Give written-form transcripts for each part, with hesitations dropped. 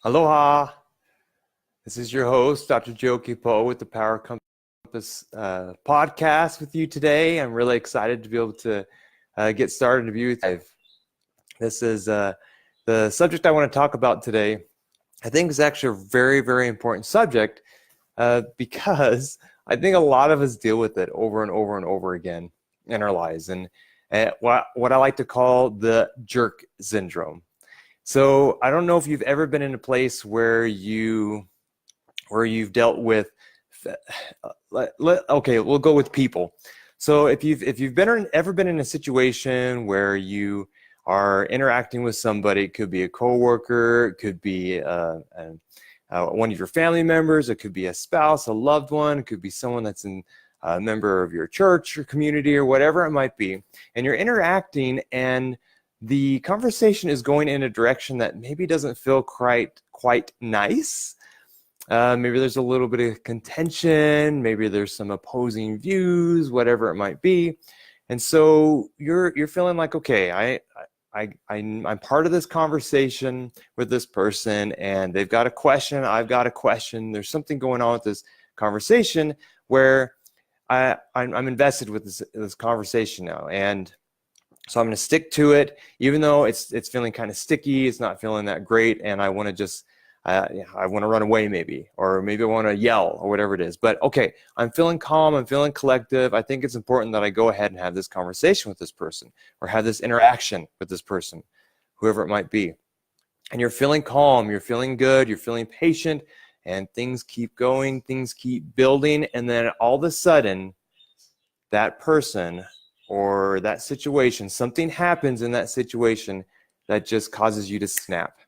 Aloha. This is your host, Dr. Joe Kipo with the Power Compass podcast with you today. I'm really excited to be able to get started and be with you. This is the subject I want to talk about today. I think is actually a very, very important subject because I think a lot of us deal with it over and over and over again in our lives, and what I like to call the jerk syndrome. So I don't know if you've ever been in a place where you've dealt with. Okay, we'll go with people. So if you've ever been in a situation where you are interacting with somebody, it could be a coworker, it could be one of your family members, it could be a spouse, a loved one, it could be someone that's a member of your church or community or whatever it might be, and you're interacting and the conversation is going in a direction that maybe doesn't feel quite nice. Maybe there's a little bit of contention, maybe there's some opposing views, whatever it might be. And so you're feeling like, okay, I'm part of this conversation with this person, and they've got a question, I've got a question. There's something going on with this conversation where I'm invested with this conversation now, and so I'm going to stick to it, even though it's feeling kind of sticky. It's not feeling that great, and I want to just I want to run away maybe, or maybe I want to yell or whatever it is. But okay, I'm feeling calm. I'm feeling collective. I think it's important that I go ahead and have this conversation with this person, or have this interaction with this person, whoever it might be. And you're feeling calm. You're feeling good. You're feeling patient, and things keep going. Things keep building, and then all of a sudden, that person or that situation, something happens in that situation that just causes you to snap.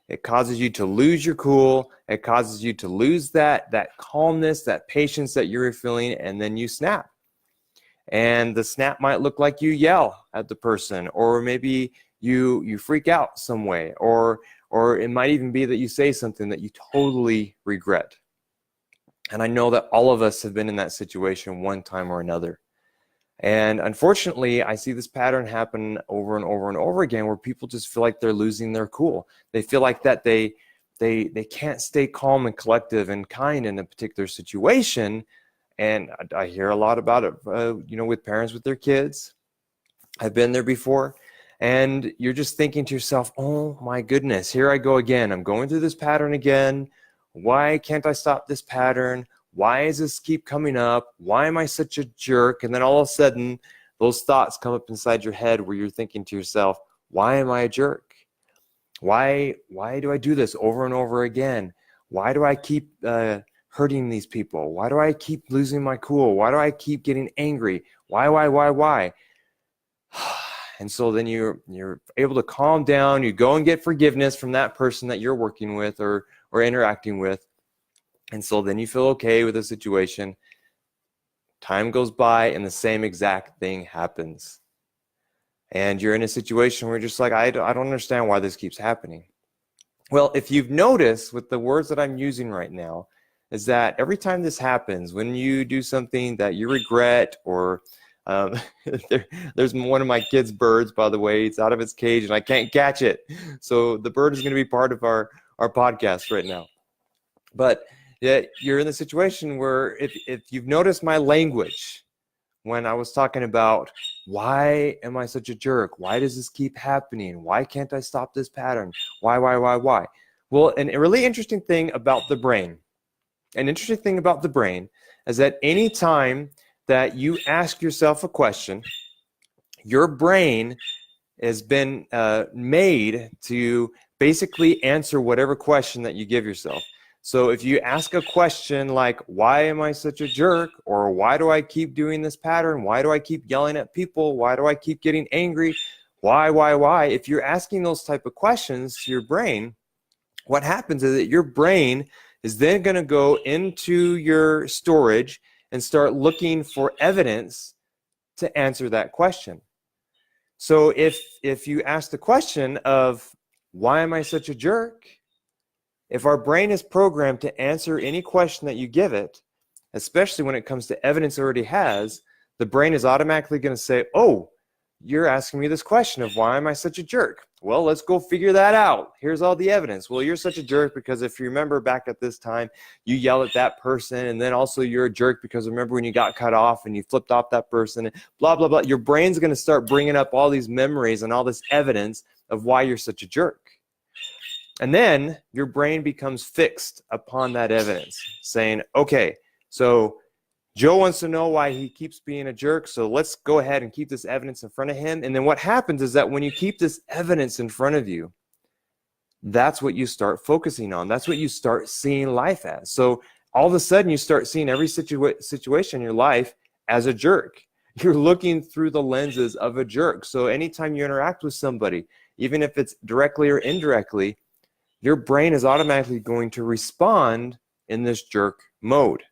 It causes you to lose your cool. It causes you to lose that calmness, that patience that you're feeling, and then you snap. And the snap might look like you yell at the person, or maybe you freak out some way, or it might even be that you say something that you totally regret. And I know that all of us have been in that situation one time or another. And unfortunately, I see this pattern happen over and over and over again, where people just feel like they're losing their cool. They feel like that they can't stay calm and collective and kind in a particular situation. And I hear a lot about it, with parents with their kids. I've been there before. And you're just thinking to yourself, oh my goodness, here I go again. I'm going through this pattern again. Why can't I stop this pattern? Why does this keep coming up? Why am I such a jerk? And then all of a sudden, those thoughts come up inside your head where you're thinking to yourself, why am I a jerk? Why do I do this over and over again? Why do I keep hurting these people? Why do I keep losing my cool? Why do I keep getting angry? Why? And so then you're able to calm down. You go and get forgiveness from that person that you're working with or interacting with. And so then you feel okay with the situation. Time goes by and the same exact thing happens. And you're in a situation where you're just like, I don't understand why this keeps happening. Well, if you've noticed with the words that I'm using right now, is that every time this happens, when you do something that you regret, or there's one of my kids' birds, by the way, it's out of its cage and I can't catch it. So the bird is going to be part of our podcast right now. But yeah, you're in the situation where if you've noticed my language when I was talking about why am I such a jerk? Why does this keep happening? Why can't I stop this pattern? Why? Well, and a really interesting thing about the brain, is that any time that you ask yourself a question, your brain has been made to basically answer whatever question that you give yourself. So if you ask a question like, why am I such a jerk? Or why do I keep doing this pattern? Why do I keep yelling at people? Why do I keep getting angry? Why? If you're asking those type of questions to your brain, what happens is that your brain is then going to go into your storage and start looking for evidence to answer that question. So if you ask the question of, why am I such a jerk? If our brain is programmed to answer any question that you give it, especially when it comes to evidence it already has, the brain is automatically going to say, oh, you're asking me this question of why am I such a jerk? Well, let's go figure that out. Here's all the evidence. Well, you're such a jerk because if you remember back at this time, you yelled at that person, and then also you're a jerk because remember when you got cut off and you flipped off that person, and blah, blah, blah. Your brain's going to start bringing up all these memories and all this evidence of why you're such a jerk. And then your brain becomes fixed upon that evidence, saying, okay, so Joe wants to know why he keeps being a jerk, so let's go ahead and keep this evidence in front of him. And then what happens is that when you keep this evidence in front of you, that's what you start focusing on. That's what you start seeing life as. So all of a sudden you start seeing every situation in your life as a jerk. You're looking through the lenses of a jerk. So anytime you interact with somebody, even if it's directly or indirectly, your brain is automatically going to respond in this jerk mode.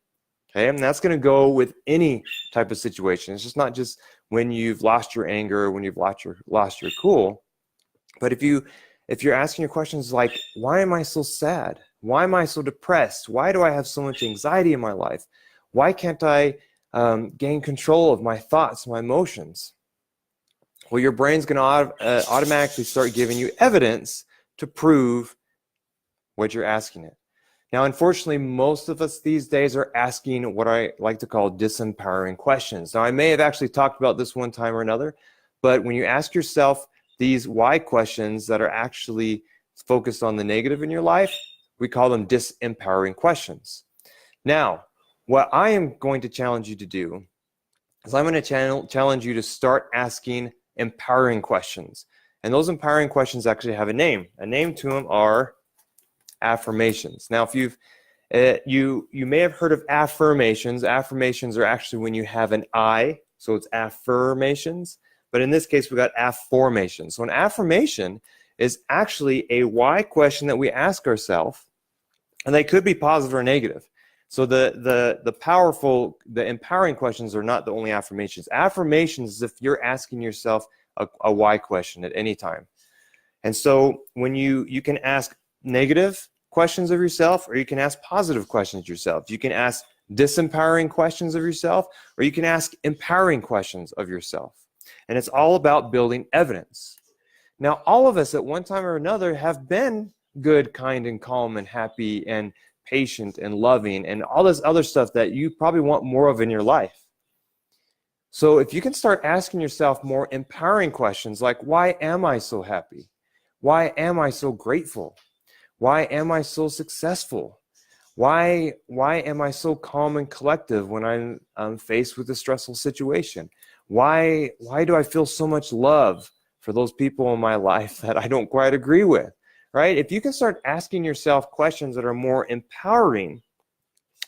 Okay, and that's going to go with any type of situation. It's just not just when you've lost your anger, when you've lost your cool. But if you're asking your questions like, why am I so sad? Why am I so depressed? Why do I have so much anxiety in my life? Why can't I gain control of my thoughts, my emotions? Well, your brain's going to automatically start giving you evidence to prove what you're asking it. Now, unfortunately, most of us these days are asking what I like to call disempowering questions. Now, I may have actually talked about this one time or another, but when you ask yourself these why questions that are actually focused on the negative in your life, we call them disempowering questions. Now, what I am going to challenge you to do is I'm going to challenge you to start asking empowering questions. And those empowering questions actually have a name. A name to them are affirmations. Now, if you may have heard of affirmations. Affirmations are actually when you have an I, so it's affirmations. But in this case, we got afformations. So an affirmation is actually a why question that we ask ourselves, and they could be positive or negative. So the empowering questions are not the only affirmations. Affirmations is if you're asking yourself a why question at any time. And so when you can ask negative questions of yourself, or you can ask positive questions of yourself. You can ask disempowering questions of yourself, or you can ask empowering questions of yourself. And it's all about building evidence. Now, all of us at one time or another have been good, kind, and calm, and happy, and patient, and loving, and all this other stuff that you probably want more of in your life. So if you can start asking yourself more empowering questions like, why am I so happy? Why am I so grateful? Why am I so successful? Why am I so calm and collective when I'm faced with a stressful situation? Why do I feel so much love for those people in my life that I don't quite agree with, right? If you can start asking yourself questions that are more empowering,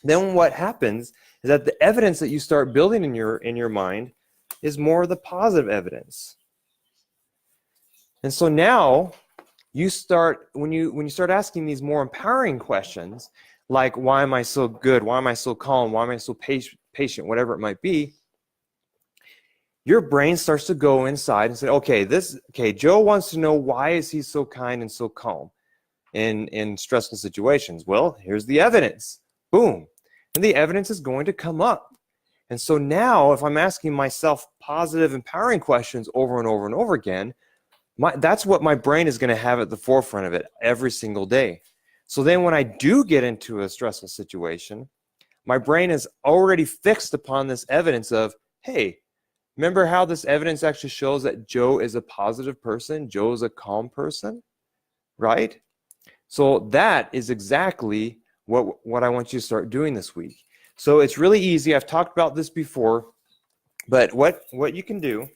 then what happens is that the evidence that you start building in your mind is more of the positive evidence. And so now you start, when you start asking these more empowering questions, like why am I so good? Why am I so calm? Why am I so patient? Whatever it might be, your brain starts to go inside and say, okay, Joe wants to know why is he so kind and so calm in stressful situations. Well, here's the evidence. Boom. And the evidence is going to come up. And so now if I'm asking myself positive, empowering questions over and over and over again, that's what my brain is going to have at the forefront of it every single day. So then when I do get into a stressful situation, my brain is already fixed upon this evidence of, hey, remember how this evidence actually shows that Joe is a positive person? Joe is a calm person, right? So that is exactly what I want you to start doing this week. So it's really easy. I've talked about this before, but what you can do,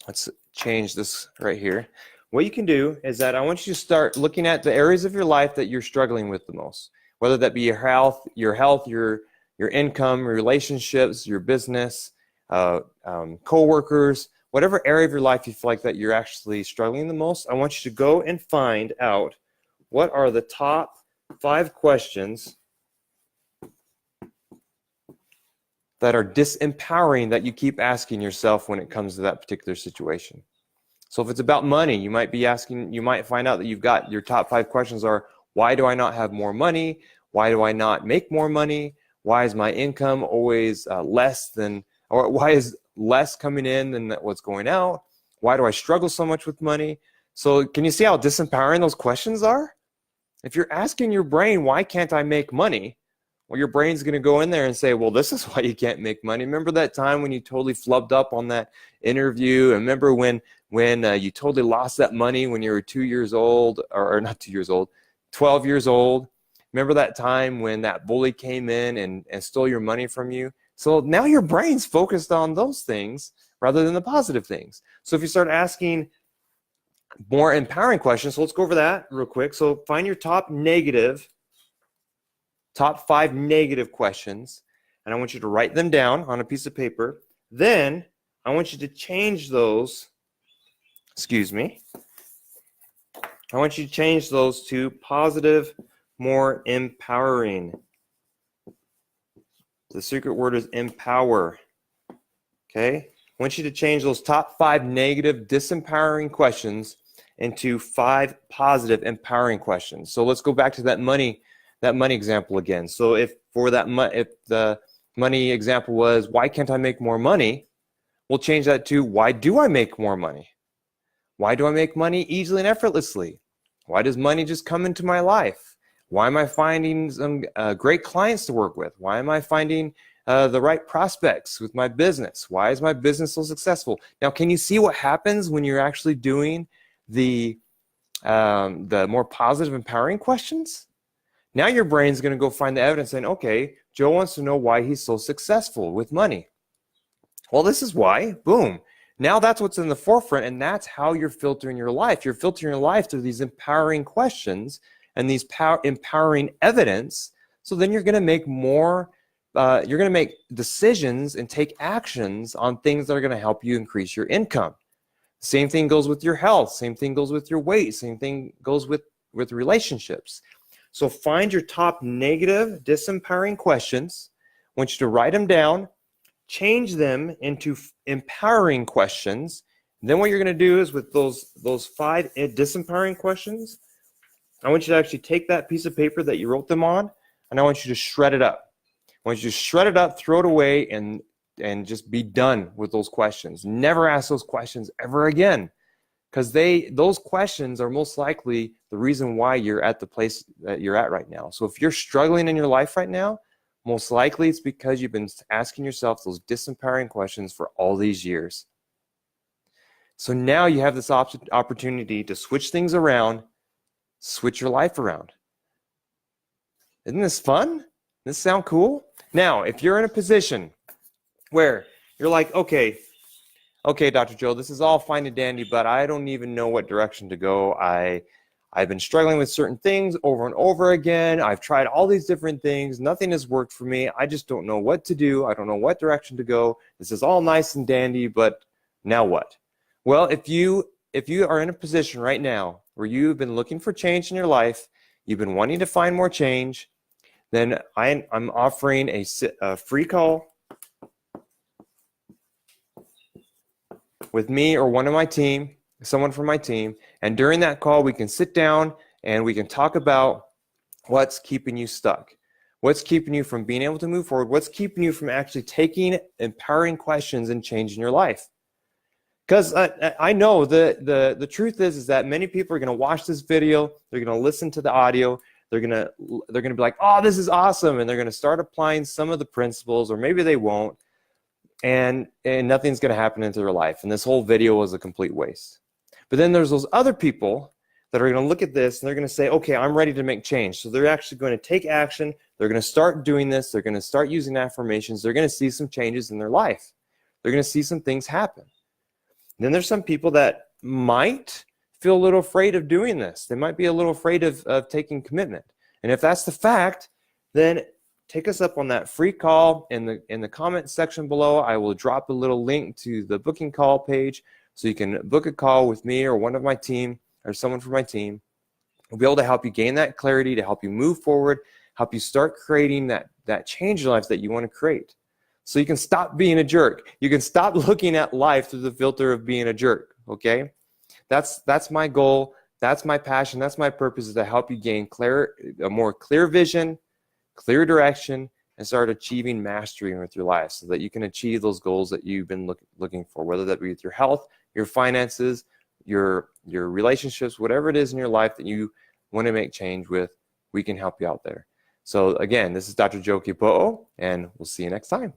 let's change this right here. What you can do is that I want you to start looking at the areas of your life that you're struggling with the most, whether that be your health, your income, your relationships, your business, co-workers, whatever area of your life you feel like that you're actually struggling the most. I want you to go and find out what are the top 5 questions that are disempowering that you keep asking yourself when it comes to that particular situation. So if it's about money, you might find out that you've got your top 5 questions are, why do I not have more money? Why do I not make more money? Why is my income always less than, or why is less coming in than what's going out? Why do I struggle so much with money? So can you see how disempowering those questions are? If you're asking your brain, why can't I make money? Well, your brain's going to go in there and say, well, this is why you can't make money. Remember that time when you totally flubbed up on that interview? And remember when you totally lost that money when you were 2 years old, or not 2 years old, 12 years old? Remember that time when that bully came in and stole your money from you? So now your brain's focused on those things rather than the positive things. So if you start asking more empowering questions, so let's go over that real quick. So find your top 5 negative questions, and I want you to write them down on a piece of paper. Then I want you to change those, I want you to change those to positive, more empowering. The secret word is empower. Okay? I want you to change those top 5 negative, disempowering questions into 5 positive, empowering questions. So let's go back to that money example again. So if the money example was, why can't I make more money? We'll change that to, why do I make more money? Why do I make money easily and effortlessly? Why does money just come into my life? Why am I finding some great clients to work with? Why am I finding the right prospects with my business? Why is my business so successful? Now, can you see what happens when you're actually doing the more positive, empowering questions? Now your brain's going to go find the evidence saying, okay, Joe wants to know why he's so successful with money. Well, this is why. Boom. Now that's what's in the forefront, and that's how you're filtering your life. You're filtering your life through these empowering questions and these empowering evidence. So then you're going to make you're going to make decisions and take actions on things that are going to help you increase your income. Same thing goes with your health. Same thing goes with your weight. Same thing goes with relationships. So find your top negative, disempowering questions. I want you to write them down, change them into empowering questions. And then what you're going to do is with those 5 disempowering questions, I want you to actually take that piece of paper that you wrote them on, and I want you to shred it up. I want you to shred it up, throw it away, and just be done with those questions. Never ask those questions ever again, because those questions are most likely the reason why you're at the place that you're at right now. So if you're struggling in your life right now, most likely it's because you've been asking yourself those disempowering questions for all these years. So now you have this opportunity to switch things around, switch your life around. Isn't this fun? Does this sound cool? Now, if you're in a position where you're like, okay, Dr. Joe, this is all fine and dandy, but I don't even know what direction to go. I've been struggling with certain things over and over again. I've tried all these different things. Nothing has worked for me. I just don't know what to do. I don't know what direction to go. This is all nice and dandy, but now what? Well, if you are in a position right now where you've been looking for change in your life, you've been wanting to find more change, then I'm offering a free call with me or one of my team, someone from my team, and during that call we can sit down and we can talk about what's keeping you stuck, what's keeping you from being able to move forward, what's keeping you from actually taking empowering questions and changing your life. Because I know the truth is that many people are going to watch this video, they're going to listen to the audio, they're going to be like, oh, this is awesome, and they're going to start applying some of the principles, or maybe they won't, and nothing's going to happen into their life, and this whole video was a complete waste. But then there's those other people that are going to look at this and they're going to say, okay, I'm ready to make change. So they're actually going to take action. They're going to start doing this. They're going to start using affirmations. They're going to see some changes in their life. They're going to see some things happen. And then there's some people that might feel a little afraid of doing this. They might be a little afraid of taking commitment. And if that's the fact, then take us up on that free call in the comment section below. I will drop a little link to the booking call page so you can book a call with me or one of my team or someone from my team. We'll be able to help you gain that clarity, to help you move forward, help you start creating that change in life that you want to create. So you can stop being a jerk. You can stop looking at life through the filter of being a jerk, okay? That's my goal. That's my passion. That's my purpose, is to help you gain a more clear vision, clear direction, and start achieving mastery with your life so that you can achieve those goals that you've been looking for, whether that be with your health, your finances, your relationships, whatever it is in your life that you want to make change with. We can help you out there. So again, this is Dr. Joe Kipo'o, and we'll see you next time.